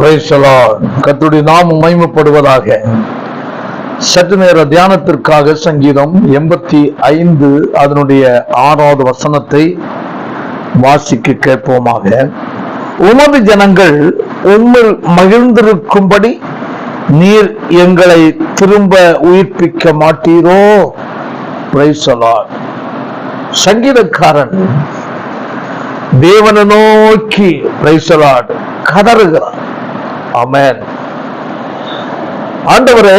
கர்த்தருடைய நாமம் மகிமைப்படுவதாக. சற்று நேர தியானத்திற்காக சங்கீதம் 85 அதனுடைய 6வது வசனத்தை வாசிக்க கேட்போமாக. உமது ஜனங்கள் உம்மில் மகிழ்ந்திருக்கும்படி நீர் எங்களை திரும்ப உயிர்ப்பிக்க மாட்டீரோ? Praise the Lord. சங்கீதக்காரன் தேவனை நோக்கி பிரைஸ் தி லார்ட் கதறுகிறான். ஆமென். ஆண்டவரே,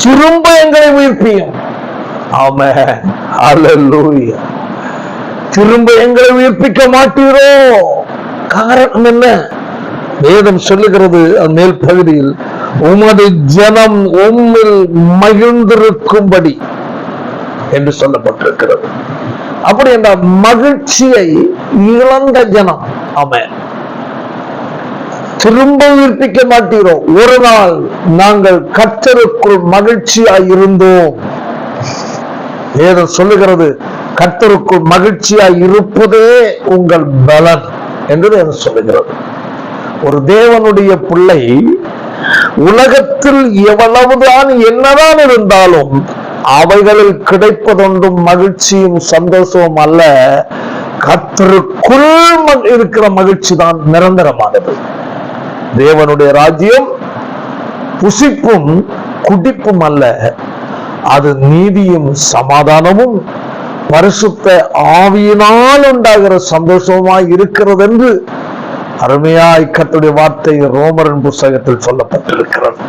திரும்ப எங்களை உயிர்ப்பியும். ஆமென். ஹல்லேலூயா. திரும்ப எங்களை உயிர்ப்பிக்க மாட்டீரோ? காரணம் என்ன? வேதம் சொல்லுகிறது அந்த மேல் பகுதியில், உமது ஜனம் உம்மில் மகிழ்ந்திருக்கும்படி என்று சொல்லப்பட்டிருக்கிறது. அப்படி என்ற மகிழ்ச்சியை இழந்த ஜனம். ஆமென். திரும்ப உயிர்ப்பிக்க மாட்டீரோ? ஒரு நாள் நாங்கள் கர்த்தருக்குள் மகிழ்ச்சியாய் இருந்தோம். வேதம் சொல்லுகிறது, கர்த்தருக்குள் மகிழ்ச்சியாய் இருப்பதே உங்கள் பலன் என்று வேதம் சொல்லுகிறது. ஒரு தேவனுடைய பிள்ளை உலகத்தில் எவ்வளவுதான் என்னதான் இருந்தாலும் அவைகளில் கிடைப்பதொன்றும் மகிழ்ச்சியும் சந்தோஷமும் அல்ல. கர்த்தருக்குள் இருக்கிற மகிழ்ச்சி தான் நிரந்தரமானது. தேவனுடைய ராஜ்யம் புசிப்பும் குடிப்பும் அல்ல, அது நீதியும் சமாதானமும் பரிசுத்த ஆவியினால் உண்டாகிற சந்தோஷமாய் இருக்கிறது என்று அருமையாய் கர்த்தருடைய வார்த்தை ரோமரின் புத்தகத்தில் சொல்லப்பட்டிருக்கிறது.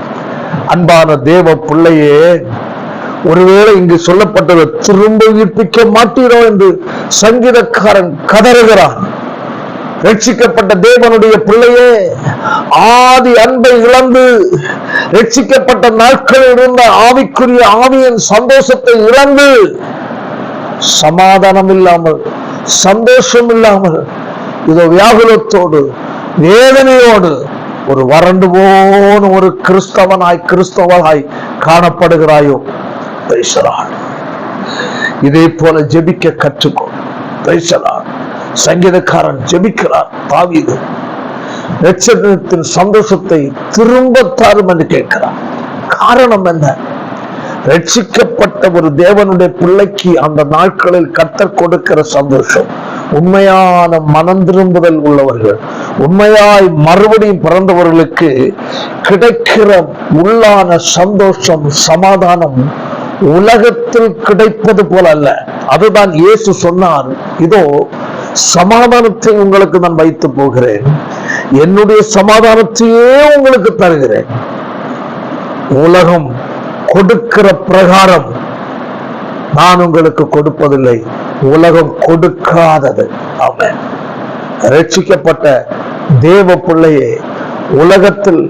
அன்பான தேவ பிள்ளையே, ஒருவேளை இங்கு சொல்லப்பட்டது திரும்ப உயிர்ப்பிக்க மாட்டீரோ என்று சங்கீதக்காரன் கதறுகிறான். ரட்சிக்கப்பட்ட தேவனுடைய பிள்ளையே, ஆதி அன்பை இழந்து ரட்சிக்கப்பட்ட நாட்களில் இருந்த ஆவிக்குரிய ஆவியின் சந்தோஷத்தை இழந்து சமாதானம் இல்லாமல் சந்தோஷம் இல்லாமல் இதோ வியாகுலத்தோடு வேதனையோடு ஒரு வறண்டு போன ஒரு கிறிஸ்தவனாய் காணப்படுகிறாயோ? இதே போல ஜெபிக்க கற்றுக்கோ. சங்கீதக்காரன் ஜெபிக்கிறார். தாவீது ரட்சகத்தின் சந்தோஷத்தை திரும்ப தாரும் என்று கேட்கிறார். காரணம் என்ன? ரட்சிக்கப்பட்ட ஒரு தேவனுடைய பிள்ளைக்கு அந்த நாட்களில் கர்த்தர் கொடுக்கிற சந்தோஷம், உண்மையான மனம் திரும்புதல் உள்ளவர்கள், உண்மையாய் மறுபடியும் பிறந்தவர்களுக்கு கிடைக்கிற உள்ளான சந்தோஷம் சமாதானம் உலகத்தில் கிடைப்பது போல அல்ல. அதுதான் இயேசு சொன்னார், இதோ சமாதானத்தை உங்களுக்கு நான் வைத்து போகிறேன், என்னுடைய சமாதானத்தையே உங்களுக்கு தருகிறேன். உலகம் கொடுக்கிற பிரகாரம் நான் உங்களுக்கு கொடுப்பதில்லை, உலகம் கொடுக்காதது. ஆமென். ரட்சிக்கப்பட்ட தேவ பிள்ளையே, உலகத்தில்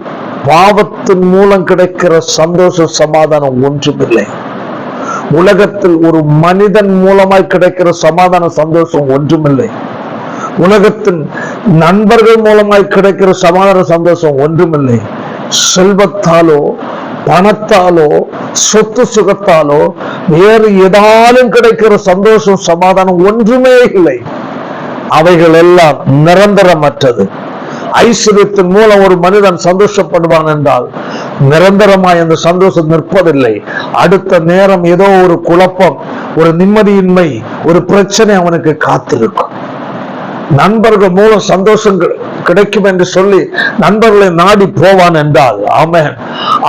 பாவத்தின் மூலம் கிடைக்கிற சந்தோஷ சமாதானம் ஒன்றுமில்லை. உலகத்தில் ஒரு மனிதன் மூலமாய் கிடைக்கிற சமாதான சந்தோஷம் ஒன்றுமில்லை. உலகத்தின் நண்பர்கள் மூலமாய் கிடைக்கிற சமாதான சந்தோஷம் ஒன்றுமில்லை. செல்வத்தாலோ பணத்தாலோ சொத்து சுகத்தாலோ வேறு ஏதாலும் கிடைக்கிற சந்தோஷம் சமாதானம் ஒன்றுமே இல்லை. அவைகள் எல்லாம் நிரந்தரமற்றது. ஐஸ்வர்யத்தின் மூலம் ஒரு மனிதன் சந்தோஷப்படுவான் என்றால் நிரந்தரமாய் அந்த சந்தோஷம் நிற்பதில்லை. அடுத்த நேரம் ஏதோ ஒரு குழப்பம், ஒரு நிம்மதியின்மை, ஒரு பிரச்சனை அவனுக்கு காத்திருக்கும். நண்பர்கள் மூலம் சந்தோஷம் கிடைக்கும் என்று சொல்லி நண்பர்களை நாடி போவான் என்றால், ஆமென்,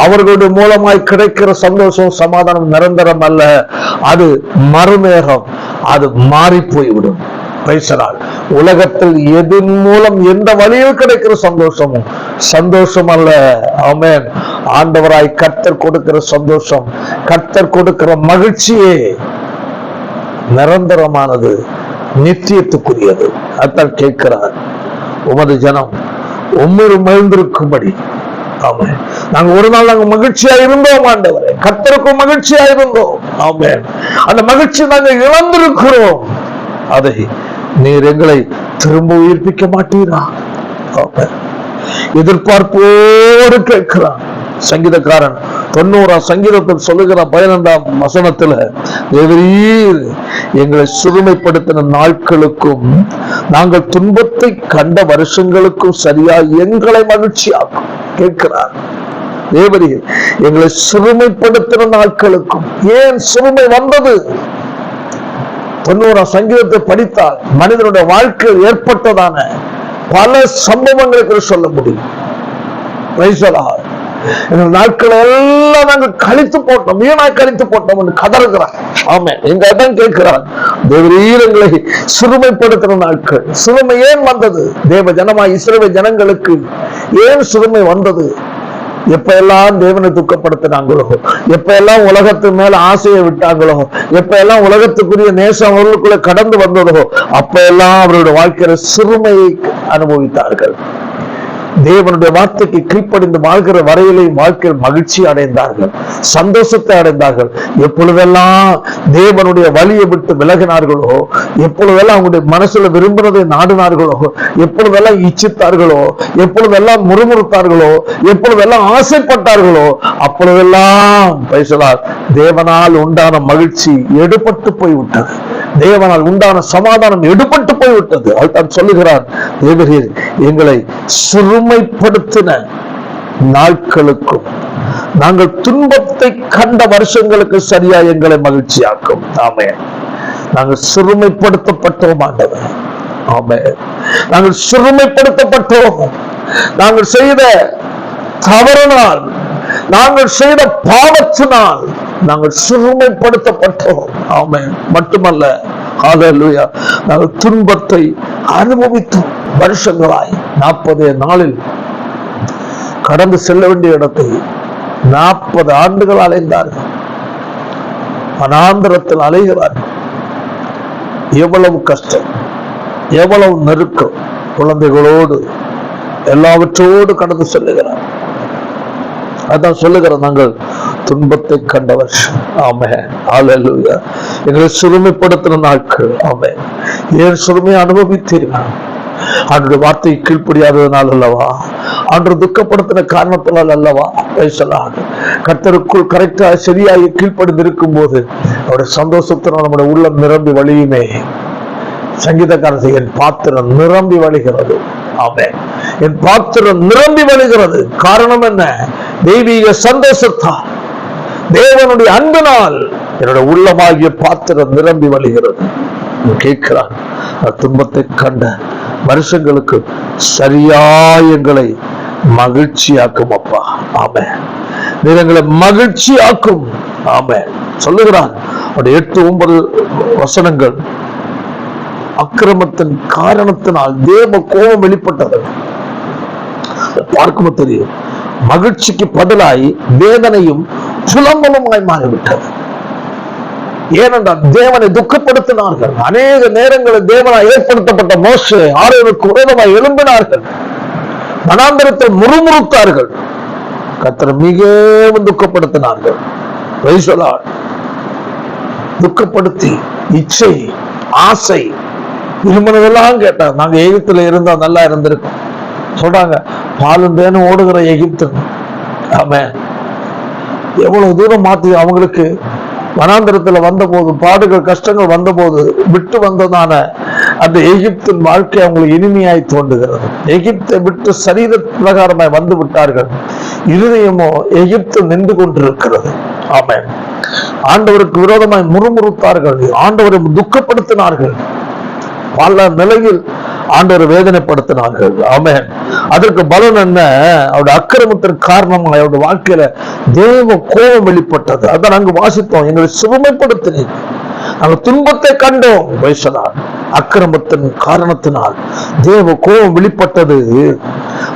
அவர்களுடைய மூலமாய் கிடைக்கிற சந்தோஷம் சமாதானம் நிரந்தரம் அல்ல, அது மறுமேகம், அது மாறி போய்விடும். பேசினார், உலகத்தில் எதன் மூலம் எந்த வழியில் கிடைக்கிற சந்தோஷமும் சந்தோஷம் அல்ல. ஆமென். ஆண்டவராய் கர்த்தர் கொடுக்கிற சந்தோஷம், கர்த்தர் கொடுக்கிற மகிழ்ச்சியே நிரந்தரமானது, நித்தியத்துக்குரியது. அதான் கேட்கிறார், உமது ஜனம் உம்மில் மகிழ்ந்திருக்கும்படி. ஆமென். நாங்க ஒரு நாள் நாங்க மகிழ்ச்சியா இருந்தோம் ஆண்டவரே, கர்த்தருக்கும் மகிழ்ச்சியா இருந்தோம். ஆமென். அந்த மகிழ்ச்சி நாங்க இழந்திருக்கிறோம். அதை நீர் எங்களை திரும்ப உயிர்ப்பிக்க மாட்டீரா? எதிர்பார்ப்போடு கேட்கிறான். சங்கீதக்காரன் 90 சங்கீதத்தில் சொல்லுகிற 15ஆம் வசனத்துல, தேவரீர் எங்களை சிறுமைப்படுத்தின நாட்களுக்கும் நாங்கள் துன்பத்தை கண்ட வருஷங்களுக்கும் சரியா எங்களை மகிழ்ச்சியாக்கும். கேட்கிறார், தேவரீர் எங்களை சிறுமைப்படுத்தின நாட்களுக்கும். ஏன் சிறுமை வந்தது? 90ஆம் சங்கீதத்தை படித்தால் மனிதனுடைய வாழ்க்கையில் ஏற்பட்டதான பல சம்பவங்களுக்கு சொல்ல முடியும். நாட்களை எல்லாம் நாங்கள் கழித்து போட்டோம், வீணாய் கழித்து போட்டோம் என்று கதறுகிறார். ஆமா, எங்க தான் கேட்கிறார், தேவரீரங்களை சிறுமைப்படுத்தின நாட்கள். சிறுமை ஏன் வந்தது? தேவ ஜனமாய் இஸ்ரவேல் ஜனங்களுக்கு ஏன் சிறுமை வந்தது? எப்ப எல்லாம் தேவனை துக்கப்படுத்தினாங்களோ, எப்ப எல்லாம் உலகத்து மேல ஆசையை விட்டாங்களோ, எப்ப எல்லாம் உலகத்துக்குரிய நேசம் அவர்களுக்குள்ள கடந்து வந்ததோ, அப்ப எல்லாம் அவருடைய வாழ்க்கையில சிறுமையை அனுபவித்தார்கள். தேவனுடைய வார்த்தைக்கு கீழ்ப்படிந்து வாழ்கிற வரையிலே வாழ்க்கையில் மகிழ்ச்சி அடைந்தார்கள், சந்தோஷத்தை அடைந்தார்கள். எப்பொழுதெல்லாம் தேவனுடைய வழியை விட்டு விலகினார்களோ, எப்பொழுதெல்லாம் அவங்களுடைய மனசுல விரும்பினதை நாடினார்களோ, எப்பொழுதெல்லாம் இச்சித்தார்களோ, எப்பொழுதெல்லாம் முறுமுறுத்தார்களோ, எப்பொழுதெல்லாம் ஆசைப்பட்டார்களோ, அப்பொழுதெல்லாம் பேசலார் தேவனால் உண்டான மகிழ்ச்சி எடுபட்டு போய்விட்டது. தேவனால் உண்டான சமாதானம் எடுபட்டு போய்விட்டது. அதுதான் சொல்லுகிறார், தேவரீர் எங்களை சிறுமைப்படுத்தின நாட்களுக்கும் நாங்கள் துன்பத்தை கண்ட வருஷங்களுக்கு சரியா எங்களை மகிழ்ச்சியாக்கும். ஆமே, நாங்கள் சிறுமைப்படுத்தப்பட்டோம் ஆண்டவர். ஆமே, நாங்கள் சிறுமைப்படுத்தப்பட்டோம். நாங்கள் செய்த தவறினால், நாங்கள் செய்த பாவத்தினால் நாங்கள் சிறுமைப்படுத்தப்பட்டோம். ஆமே, மட்டுமல்ல, ஹல்லேலூயா, நாங்கள் துன்பத்தை அனுபவித்தோம். வருஷங்களாய் 40 நாளில் கடந்து செல்ல வேண்டிய இடத்தை 40 ஆண்டுகள் அலைந்தார்கள். வனாந்தரத்தில் அலைகிறார்கள். எவ்வளவு கஷ்டம், எவ்வளவு நெருக்கம், குழந்தைகளோடு எல்லாவற்றோடு கடந்து செல்லுகிறார். அதான் சொல்லுகிற, நாங்கள் துன்பத்தை கண்டவர். ஆமே, ஹல்லேலூயா. எங்களை சிறுமைப்படுத்தின நாட்கள். ஆமே, ஏன் சிறுமையை அனுபவித்தீர்கள்? அவருடைய வார்த்தையை கீழ்ப்படியாததனால் அல்லவா? அன்று துக்கப்படுத்தின காரணத்தினால் அல்லவா? பேசலாம். கர்த்தருக்குள் கரெக்டா சரியாக கீழ்ப்படிந்து இருக்கும் போது அவருடைய சந்தோஷத்தினால் நம்முடைய உள்ளம் நிரம்பி வழியுமே. சங்கீதக்காரன், என் பாத்திரம் நிரம்பி வழிகிறது. ஆமே, என் பாத்திரம் நிரம்பி வழிகிறது. காரணம் என்ன? தெய்வீக சந்தோஷத்தால், தேவனுடைய அன்பினால் என்னுடைய உள்ளமாகிய பாத்திரம் நிரம்பி வழிகிறது. கேட்கிறான், துன்பத்தை கண்ட வருஷங்களுக்கு சரியா எங்களை மகிழ்ச்சியாக்கும் அப்பா. ஆமே, நீர் எங்களை மகிழ்ச்சியாக்கும். ஆமே, சொல்லுகிறான். 8-9 வசனங்கள். அக்கிரமத்தின் காரணத்தினால் தேவ கோபம் வெளிப்பட்டது. பார்க்கும் தெரியும், மகிழ்ச்சிக்கு பதிலாய் வேதனையும் புலம்பலுமாய் மாறிவிட்டது. ஏனென்றால் தேவனை துக்கப்படுத்தினார்கள். அநேக நேரங்களில் தேவனால் ஏற்படுத்தப்பட்ட மோசே ஆரோனுக்கு விரோதமாய் எழும்பினார்கள். வனாந்தரத்தை முறுமுறுத்தார்கள். கர்த்தரை மிகவும் துக்கப்படுத்தினார்கள். துக்கப்படுத்தி இச்சை, ஆசை, விரும்பினதெல்லாம் கேட்டார். நாங்க எகிப்துல இருந்தா நல்லா இருந்திருக்கோம் சொல்றாங்க. பாலும் தேனும் ஓடுகிற எகிப்து. ஆமே, எவ்வளவு தூரம் மாத்தி அவங்களுக்கு வனாந்தரத்துல வந்த போது, பாடுகள் கஷ்டங்கள் வந்த போது விட்டு வந்ததான அந்த எகிப்தின் வாழ்க்கை அவங்களுக்கு இனிமையாய் தோன்றுகிறது. எகிப்தை விட்டு சரீர பிரகாரமாய் வந்து விட்டார்கள். இருதயமோ எகிப்து நின்று கொண்டிருக்கிறது. ஆமே, ஆண்டவருக்கு விரோதமாய் முறுமுறுத்தார்கள், ஆண்டவரை துக்கப்படுத்தினார்கள், பல நிலையில் ஆண்டவரை வேதனைப்படுத்தினார்கள். ஆமென். அதற்கு பலன் என்ன? அவருடைய அக்கிரமத்தின் காரணமாக அவருடைய வாழ்க்கையில தேவ கோபம் வெளிப்பட்டது. அதான் நாங்கள் வாசித்தோம், எங்களை சிறுமைப்படுத்தினீர், நாங்கள் துன்பத்தை கண்டோம். பேசினார், அக்கிரமத்தின் காரணத்தினால் தேவ கோபம் வெளிப்பட்டது.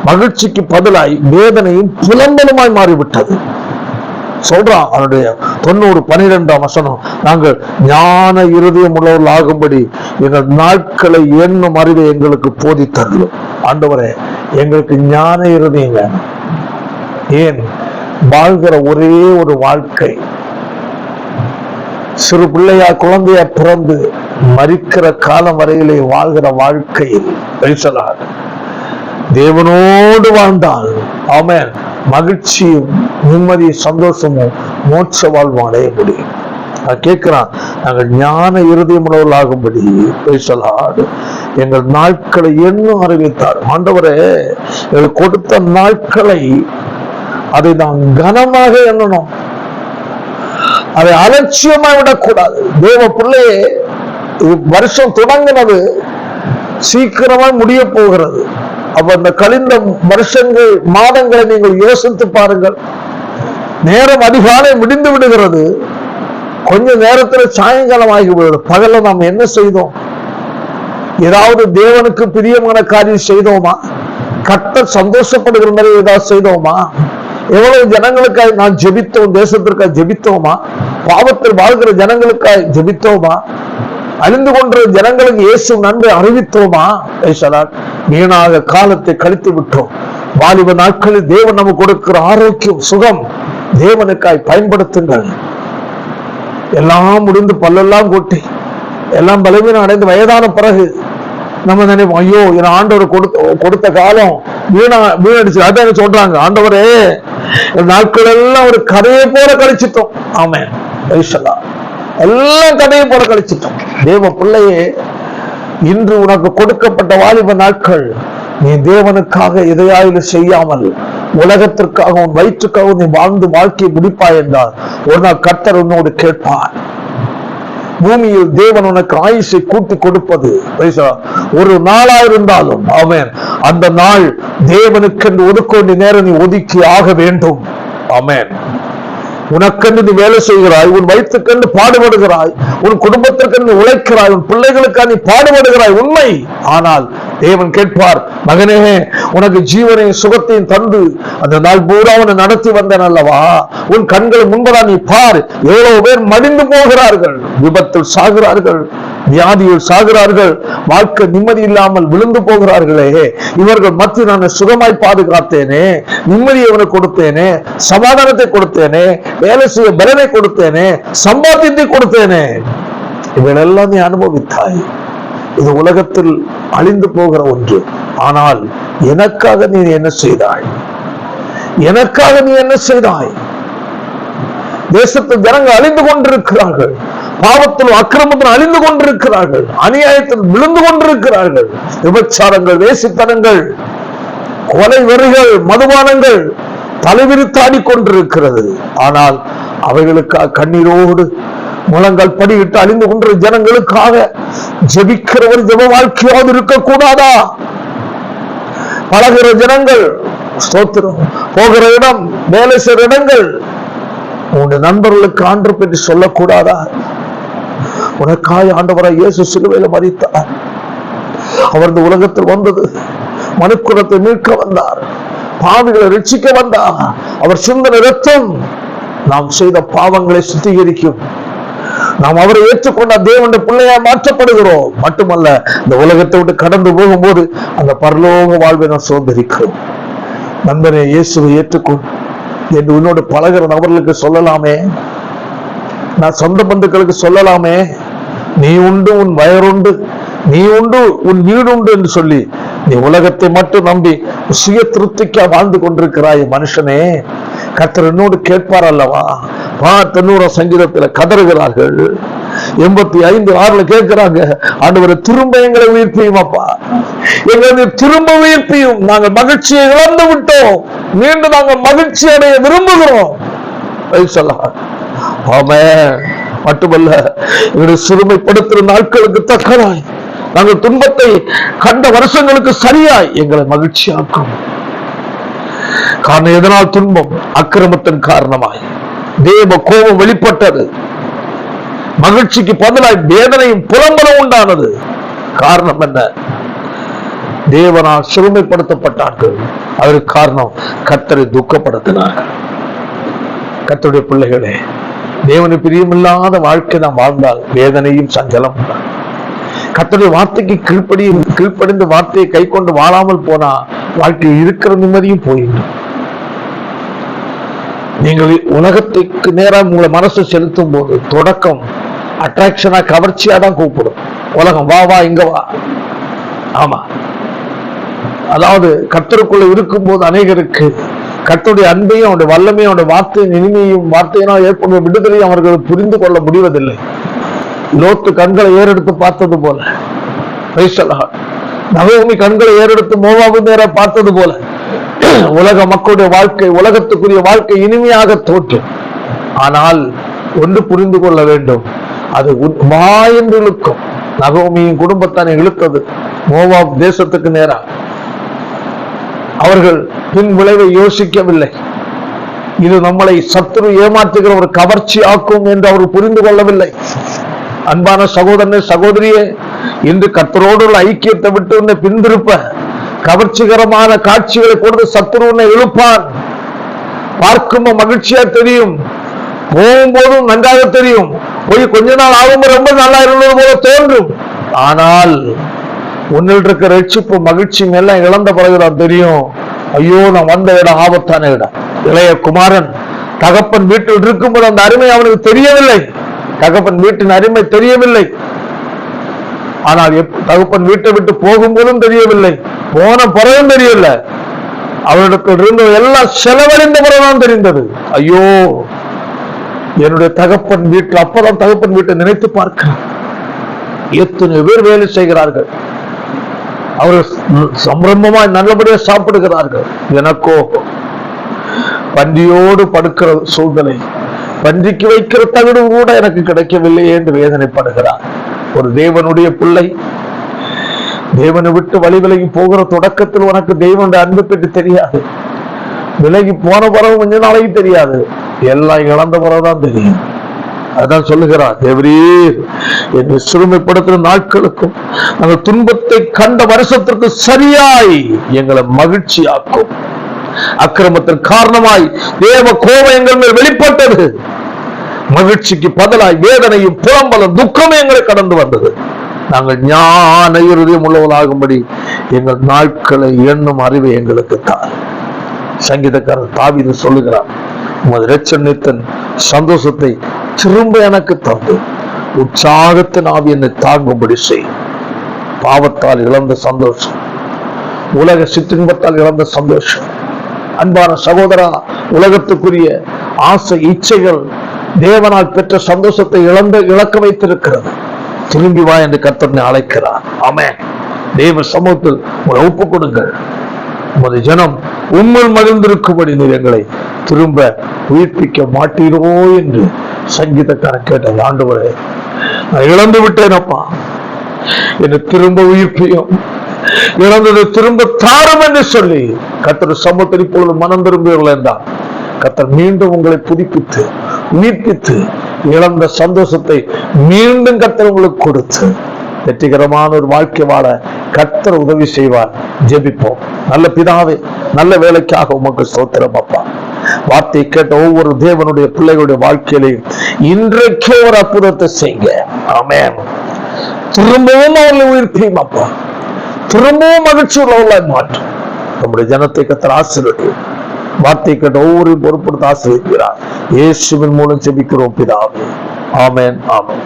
மகிழ்ச்சிக்கு பதிலாய் வேதனையும் புலம்பலுமாய் மாறிவிட்டது. சொல்றான் அவருடைய 90:12 வசனம், நாங்கள் ஞான இருதயம் உள்ளவர்கள் ஆகும்படி எங்கள் நாட்களை எண்ணும் அறிவை எங்களுக்கு போதித்தரலும். ஆண்டவரே, எங்களுக்கு ஞான இருதயம் வேணும். ஏன்? வாழ்கிற ஒரே ஒரு வாழ்க்கை, சிறு பிள்ளையா குழந்தையா பிறந்து மரிக்கிற காலம் வரையிலே வாழ்கிற வாழ்க்கையில் பேசலாக தேவனோடு வாழ்ந்தால் ஆமென் மகிழ்ச்சியும் நிம்மதி சந்தோஷமும் மோட்ச வாழ்வு அடைய முடியும். கேட்கிறான், நாங்கள் ஞான இருதயம் உணர்வுகளாகும்படி பேசலாடு எங்கள் நாட்களை இன்னும் அறிவித்தார். ஆண்டவரே, எங்கள் கொடுத்த நாட்களை அதை நாம் கனமாக எண்ணணும், அதை அலட்சியமா விடக்கூடாது. தேவ பிள்ளையே, வருஷம் தொடங்கினது சீக்கிரமா முடிய போகிறது. அப்ப அந்த கழிந்த வருஷங்கள் மாதங்களை நீங்கள் யோசித்து பாருங்கள். நேரம் அதிகாலை முடிந்து விடுகிறது, கொஞ்ச நேரத்துல சாயங்காலம் ஆகிவிடுது. பகல்ல நாம் என்ன செய்தோம்? ஏதாவது தேவனுக்கு பிரியமான காரியம் செய்தோமா? கர்த்தர் சந்தோஷப்படுகிற மாதிரி ஏதாவது செய்தோமா? எவ்வளவு ஜனங்களுக்காக நான் ஜெபித்தோம், தேசத்திற்காக ஜெபித்தோமா? பாவத்தில் வாழ்கிற ஜனங்களுக்காக ஜெபித்தோமா? அழிந்து கொண்ட ஜனங்களுக்கு இயேசு நன்மை அறிவித்தோமா? வீணாக காலத்தை கழித்து விட்டோம். வாலிப நாட்களில் தேவன் நமக்கு கொடுக்கிற ஆரோக்கியம், சுகம் தேவனுக்காய் பயன்படுத்துங்கள். எல்லாம் முடிந்து பல்லெல்லாம் கொட்டி எல்லாம் பலவீனம் அடைந்து வயதான பிறகு நம்ம நினைப்போம், ஐயோ என் ஆண்டவர் கொடுத்த காலம் வீணடிச்சு. அதான் சொல்றாங்க, ஆண்டவரே நாட்கள் எல்லாம் ஒரு கதையை போல கழிச்சிட்டோம். ஆமென், எல்லாம் கதையை போல கழிச்சிட்டோம். தேவ பிள்ளையே, இன்று உனக்கு கொடுக்கப்பட்ட வாலிப நாட்கள் நீ தேவனுக்காக எதையாயிலும் செய்யாமல் உலகத்திற்காக உன் வயிற்றுக்காக நீ வாழ்ந்து வாழ்க்கையை முடிப்பாய் என்றால் ஒரு நாள் கர்த்தர் உன்னோடு கேட்பார். பூமியில் தேவன் உனக்கு ஆயுசை கூட்டி கொடுப்பது ஒரு நாளா இருந்தாலும் ஆமென், அந்த நாள் தேவனுக்கென்று ஒதுக்கொண்ட நேரம் நீ ஒதுக்கி ஆக வேண்டும். ஆமென். உனக்கென்று நீ வேலை செய்கிறாய், உன் வயிற்றுக்கென்று பாடுபடுகிறாய், உன் குடும்பத்திற்கென்று உழைக்கிறாய், உன் பிள்ளைகளுக்காக நீ பாடுபடுகிறாய், உண்மை. ஆனால் தேவன் கேட்பார், மகனே, உனக்கு ஜீவனையும் சுகத்தையும் தந்து அந்த நாள் பூரா உன்னை நடத்தி வந்தேன் அல்லவா? உன் கண்கள் முன்பதா நீ பார். எவ்வளவு பேர் மடிந்து போகிறார்கள், விபத்தில் சாகிறார்கள், வியாதியில் சாகிறார்கள், வாழ்க்கை நிம்மதி இல்லாமல் விழுந்து போகிறார்களே. இவர்கள் மத்தியில் நான் சுகமாய் பாதுகாத்தேனே, நிம்மதியை அவனுக்கு கொடுத்தேனே, சமாதானத்தை கொடுத்தேனே, வேலை செய்ய பலனை கொடுத்தேனே, சம்பாத்தியத்தை கொடுத்தேனே. இவளெல்லாம் நீ அனுபவித்தாய். இது உலகத்தில் அழிந்து போகிற ஒன்று. ஆனால் எனக்காக நீ என்ன செய்தாய்? எனக்காக நீ என்ன செய்தாய்? தேசத்தில் ஜனங்கள் அழிந்து கொண்டிருக்கிறார்கள், பாவத்தில் அக்கிரமத்தில் அழிந்து கொண்டிருக்கிறார்கள், அநியாயத்தில் விழுந்து கொண்டிருக்கிறார்கள். விபச்சாரங்கள், வேசித்தனங்கள், கொலை வெறிகள், மதுபானங்கள் தலைவிரித்தாடி கொண்டிருக்கிறது. ஆனால் அவைகளுக்காக கண்ணீரோடு முழங்கால் படிவிட்டு அழிந்து கொண்ட ஜனங்களுக்காக ஜெபிக்கிறவர் ஜெப வாழ்க்கையாவது இருக்கக்கூடாதா? பழகிற ஜனங்கள் ஸ்தோத்திரம், போகிற இடம், வேலை செய்கிற இடங்கள், உன்னுடைய நண்பர்களுக்கு ஆண்டு பற்றி சொல்லக்கூடாதா? உனக்காய் ஆண்டவராய் இயேசு சிலுவையில் மரித்தார். அவர் இந்த உலகத்தில் வந்தது மனுக்குலத்தை மீட்க வந்தார், பாவிகளை ரட்சிக்க வந்தார். அவர் சிந்தின இரத்தம் நாம் செய்த பாவங்களை சுத்திகரிக்கும். நாம் அவரை ஏற்றுக்கொண்ட தேவனுடைய பிள்ளையாய் மாற்றப்படுகிறோம். மட்டுமல்ல, இந்த உலகத்தை விட்டு கடந்து போகும்போது அந்த பரலோக வாழ்வை நாம் சுதந்திரிக்கிறோம். நண்பனே, இயேசுவை ஏற்றுக்கொள் என்று உன்னோடு பழகிற நபர்களுக்கு சொல்லலாமே, நான் சொந்த பந்துக்களுக்கு சொல்லலாமே. நீ உண்டு, உன் வயறுண்டு, நீ உண்டு, உன் வீடு உண்டு என்று சொல்லி நீ உலகத்தை மட்டும் நம்பி சுய திருப்திக்கா வாழ்ந்து கொண்டிருக்கிறாய் மனுஷனே. கர்த்தர் என்னோடு கேட்பார் அல்லவா? 90 சங்கீதத்தில் கதறுகிறார்கள், 85:6 கேட்கிறாங்க, ஆண்டவரை திரும்ப எங்களை உயிர்ப்பியும் அப்பா, எங்களை திரும்ப உயிர்ப்பியும். நாங்கள் மகிழ்ச்சியை இழந்து விட்டோம், மீண்டும் நாங்கள் மகிழ்ச்சி அடைய விரும்புகிறோம். மட்டுமல்ல, எங்களை சிறுமைப்படுத்துகிற நாட்களுக்கு தக்கதாய், நாங்கள் துன்பத்தை கண்ட வருஷங்களுக்கு சரியாய் எங்களை மகிழ்ச்சியாக்கும். காரணம் எதனால்? துன்பம் அக்கிரமத்தின் காரணமாய் தேவ கோபம் வெளிப்பட்டது. மகிழ்ச்சிக்கு பதிலாய் வேதனையும் புலம்பலும் உண்டானது. காரணம் என்ன? தேவனால் சிறுமைப்படுத்தப்பட்டார்கள். அதற்கு காரணம் கர்த்தரை துக்கப்படுத்தினார்கள். கர்த்தருடைய பிள்ளைகளே, தேவனுக்கு பிரியமில்லாத வாழ்க்கை நாம் வாழ்ந்தால் வேதனையும் சஞ்சலம் உண்டாகும். கர்த்தருடைய வார்த்தைக்கு கீழ்ப்படிந்து வார்த்தையை கை கொண்டு வாழாமல் போனா வாழ்க்கையில் இருக்கிற நிம்மதியும் போயிடும். நீங்கள் உலகத்துக்கு நேரம் உங்களை மனசு செலுத்தும் போது தொடக்கம் அட்ராக்ஷனா, கவர்ச்சியா தான் கூப்பிடும். உலகம் வா வா இங்க வா. ஆமா, அதாவது கர்த்தருக்குள்ள இருக்கும் போது அநேகருக்கு கர்த்தருடைய அன்பையும் அவருடைய வல்லமையும் அவருடைய வார்த்தையின் இனிமையும் வார்த்தையினால் ஏற்படும் விடுதலையும் அவர்கள் புரிந்து கொள்ள முடிவதில்லை. லோத்து கண்களை ஏறெடுத்து பார்த்தது போல, நகோமி கண்களை ஏறெடுத்து மோவாபு நேர பார்த்தது போல உலக மக்களுடைய வாழ்க்கை, உலகத்துக்குரிய வாழ்க்கை இனிமையாக தோற்றும். ஆனால் ஒன்று புரிந்து கொள்ள வேண்டும், அது என்று இழுக்கும். நகோமியின் குடும்பத்தானே இழுத்தது மோவாப் தேசத்துக்கு நேரா. அவர்கள் பின் விளைவை யோசிக்கவில்லை. இது நம்மளை சத்துரு ஏமாற்றுகிற ஒரு கவர்ச்சி ஆக்கும் என்று அவர் புரிந்து கொள்ளவில்லை. அன்பான சகோதரனே, சகோதரியே, இன்று கர்த்தரோடு உள்ள ஐக்கியத்தை விட்டு உன்னை பின்திருப்ப கவர்ச்சிகரமான காட்சிகளை கொடுத்து சத்துரு உன்னை இழுப்பான். பார்க்கும் மகிழ்ச்சியா தெரியும், போகும்போதும் நன்றாக தெரியும், போய் கொஞ்ச நாள் ஆகும் ரொம்ப நல்லா இருந்தது போல தோன்றும். ஆனால் உன்னில் இருக்க ரட்சிப்பு மகிழ்ச்சி எல்லாம் இழந்த பிறகுதான் தெரியும், ஐயோ நான் வந்த இடம் ஆபத்தான இடம். இளைய குமாரன் தகப்பன் வீட்டில் இருக்கும்போது அந்த அருமை அவனுக்கு தெரியவில்லை. தகப்பன் வீட்டின் அருமை தெரியவில்லை. ஆனால் தகப்பன் வீட்டை விட்டு போகும்போதும் தெரியவில்லை, போன பிறகும் தெரியல. அவரிடத்தில் இருந்த எல்லாம் செலவழிந்த பிறகுதான் தெரிந்தது. ஐயோ என்னுடைய தகப்பன் வீட்டில், அப்பதான் தகப்பன் வீட்டை நினைத்து பார்க்க எத்தனை பேர் வேலை செய்கிறார்கள், அவர்கள் சம்பிரமமாய் நல்லபடியாக சாப்பிடுகிறார்கள். எனக்கோ பன்றியோடு படுக்கிற சூழ்நிலை, பன்றிக்கு வைக்கிற தகுடு கூட எனக்கு கிடைக்கவில்லை என்று வேதனைப்படுகிறார். ஒரு தேவனுடைய பிள்ளை தேவனை விட்டு வழி விலகி போகிற தொடக்கத்தில் உனக்கு தேவனுடைய அன்பு பற்றி தெரியாது, விலகி போன பிறகு கொஞ்ச நாளைக்கு தெரியாது, எல்லாம் இழந்த பிறகுதான் தெரியும். அதான் சொல்லுகிறார், தேவரீர் என்னை சிறுமைப்படுத்தும் நாட்களுக்கும் அந்த துன்பத்தை கண்ட வருஷத்திற்கு சரியாய் எங்களை மகிழ்ச்சியாக்கும். அக்கிரமத்தின் காரணமாய் தேவ கோபம் எங்கள் மேல் வெளிப்பட்டது, மகிழ்ச்சிக்கு பதிலாய் வேதனையும் புலம்பலும் துக்கமே எங்களை கடந்து வந்தது. நாங்கள் ஞான இருதயம் உள்ளவர்களாகும்படி எங்கள் நாட்களை எண்ணும் அறிவை எங்களுக்கு தான். சங்கீதக்காரர் தாவீது சொல்லுகிறார், உமது இரட்சணியத்தின் சந்தோஷத்தை திரும்ப எனக்கு தந்து உற்சாகத்தின் ஆவி என்னை தாங்கும்படி செய்யும். பாவத்தால் இழந்த சந்தோஷம், உலக சிற்றின்பத்தால் இழந்த சந்தோஷம், அன்பான சகோதரா, உலகத்துக்குரிய ஆசை இச்சைகள் தேவனால் பெற்ற சந்தோஷத்தை இழக்க வைத்திருக்கிறது. திரும்பி வா என்று கர்த்தர் அழைக்கிறார். ஆமென். தேவ சமூகத்தில் உங்களை ஒப்புக் கொடுங்கள். உமது ஜனம் உம்மில் மகிழ்ந்திருக்கும்படி நீர் எங்களை திரும்ப உயிர்ப்பிக்க மாட்டீரோ என்று சங்கீதக்காரன் கேட்டார். ஆண்டவரே, நான் இழந்து விட்டேனப்பா, என்னை திரும்ப உயிர்ப்பியும், இழந்ததை திரும்ப தாரும் என்று சொல்லி கர்த்தர் சமூகத்தில் இப்பொழுது மனம் திரும்புவீர்கள் என்றார். கர்த்தர் மீண்டும் உங்களை புதுப்பித்து உயிர்ப்பித்து இழந்த சந்தோஷத்தை மீண்டும் கர்த்தர் உங்களுக்கு கொடுத்து வெற்றிகரமான ஒரு வாழ்க்கை வாழ கர்த்தர் உதவி செய்வார். ஜெபிப்போம். நல்ல பிதாவே, நல்ல வேலைக்காக உமக்கு ஸ்தோத்திரம் அப்பா. வார்த்தை கேட்ட ஒவ்வொரு தேவனுடைய பிள்ளைகளுடைய வாழ்க்கையிலையும் இன்றைக்கே ஒரு அற்புதத்தை செய்யுங்க. ஆமென். திரும்பவும் அவர்களை உயிர்ப்பியும் அப்பா, திரும்பவும் மகிழ்ச்சி உள்ளவர்களாய் மாற்றும். நம்முடைய ஜனத்தை கர்த்தர் ஆசீர்வதியும். வார்த்தை கேட்ட ஒவ்வொரு பொறுப்படுத்த ஆசீர்வதிக்கிறார். இயேசுவின் மூலம் ஜெபிக்கிறோம் பிதாவே. ஆமென், ஆமென்.